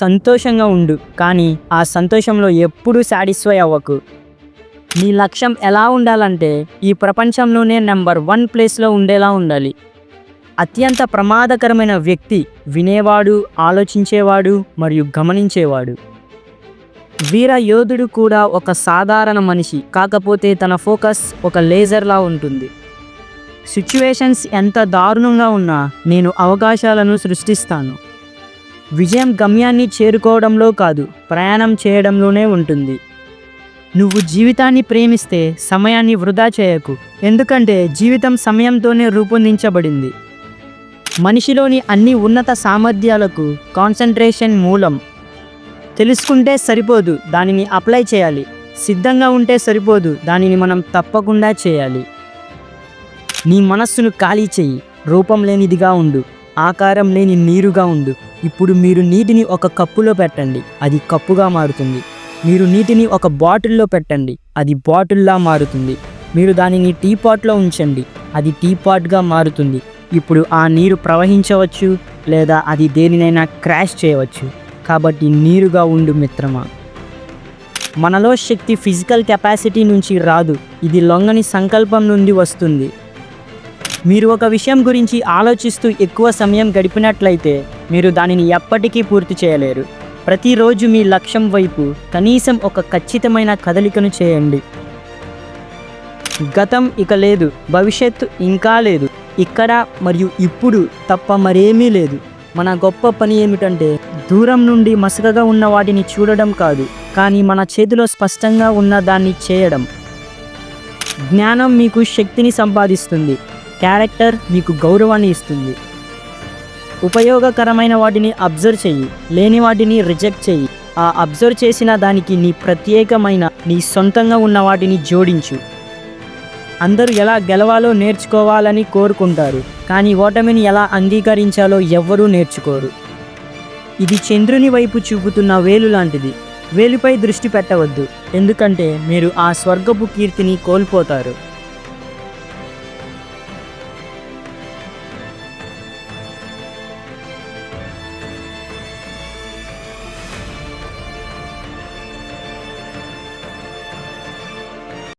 సంతోషంగా ఉండు, కానీ ఆ సంతోషంలో ఎప్పుడూ సాటిస్ఫై అవ్వకు. నీ లక్ష్యం ఎలా ఉండాలంటే ఈ ప్రపంచంలోనే నెంబర్ 1 ప్లేస్లో ఉండేలా ఉండాలి. అత్యంత ప్రమాదకరమైన వ్యక్తి వినేవాడు, ఆలోచించేవాడు మరియు గమనించేవాడు. వీర యోధుడు కూడా ఒక సాధారణ మనిషి, కాకపోతే తన ఫోకస్ ఒక లేజర్లా ఉంటుంది. సిచ్యువేషన్స్ ఎంత దారుణంగా ఉన్నా నేను అవకాశాలను సృష్టిస్తాను. విజయం గమ్యాన్ని చేరుకోవడంలో కాదు, ప్రయాణం చేయడంలోనే ఉంటుంది. నువ్వు జీవితాన్ని ప్రేమిస్తే సమయాన్ని వృధా చేయకు, ఎందుకంటే జీవితం సమయంతోనే రూపొందించబడింది. మనిషిలోని అన్ని ఉన్నత సామర్థ్యాలకు కాన్సంట్రేషన్ మూలం. తెలుసుకుంటే సరిపోదు, దానిని అప్లై చేయాలి. సిద్ధంగా ఉంటే సరిపోదు, దానిని మనం తప్పకుండా చేయాలి. నీ మనస్సును ఖాళీ చెయ్యి. రూపం లేనిదిగా ఉండు, ఆకారం లేని నీరుగా ఉండు. ఇప్పుడు మీరు నీటిని ఒక కప్పులో పెట్టండి, అది కప్పుగా మారుతుంది. మీరు నీటిని ఒక బాటిల్లో పెట్టండి, అది బాటిల్లా మారుతుంది. మీరు దానిని టీపాట్లో ఉంచండి, అది టీపాట్గా మారుతుంది. ఇప్పుడు ఆ నీరు ప్రవహించవచ్చు లేదా అది దేనినైనా క్రాష్ చేయవచ్చు. కాబట్టి నీరుగా ఉండు మిత్రమా. మనలో శక్తి ఫిజికల్ కెపాసిటీ నుంచి రాదు, ఇది లొంగని సంకల్పం నుండి వస్తుంది. మీరు ఒక విషయం గురించి ఆలోచిస్తూ ఎక్కువ సమయం గడిపినట్లయితే మీరు దానిని ఎప్పటికీ పూర్తి చేయలేరు. ప్రతిరోజు మీ లక్ష్యం వైపు కనీసం ఒక ఖచ్చితమైన కదలికను చేయండి. గతం ఇక లేదు, భవిష్యత్తు ఇంకా లేదు. ఇక్కడ మరియు ఇప్పుడు తప్ప మరేమీ లేదు. మన గొప్ప పని ఏమిటంటే దూరం నుండి మసకగా ఉన్న వాటిని చూడడం కాదు, కానీ మన చేతిలో స్పష్టంగా ఉన్న దాన్ని చేయడం. జ్ఞానం మీకు శక్తిని సంపాదిస్తుంది, క్యారెక్టర్ మీకు గౌరవాన్ని ఇస్తుంది. ఉపయోగకరమైన వాటిని అబ్జర్వ్ చెయ్యి, లేని వాటిని రిజెక్ట్ చెయ్యి. ఆ అబ్జర్వ్ చేసిన దానికి నీ ప్రత్యేకమైన, నీ సొంతంగా ఉన్న వాటిని జోడించు. అందరూ ఎలా గెలవాలో నేర్చుకోవాలని కోరుకుంటారు, కానీ ఓటమిని ఎలా అంగీకరించాలో ఎవ్వరూ నేర్చుకోరు. ఇది చంద్రుని వైపు చూపుతున్న వేలు లాంటిది. వేలుపై దృష్టి పెట్టవద్దు, ఎందుకంటే మీరు ఆ స్వర్గపు కీర్తిని కోల్పోతారు.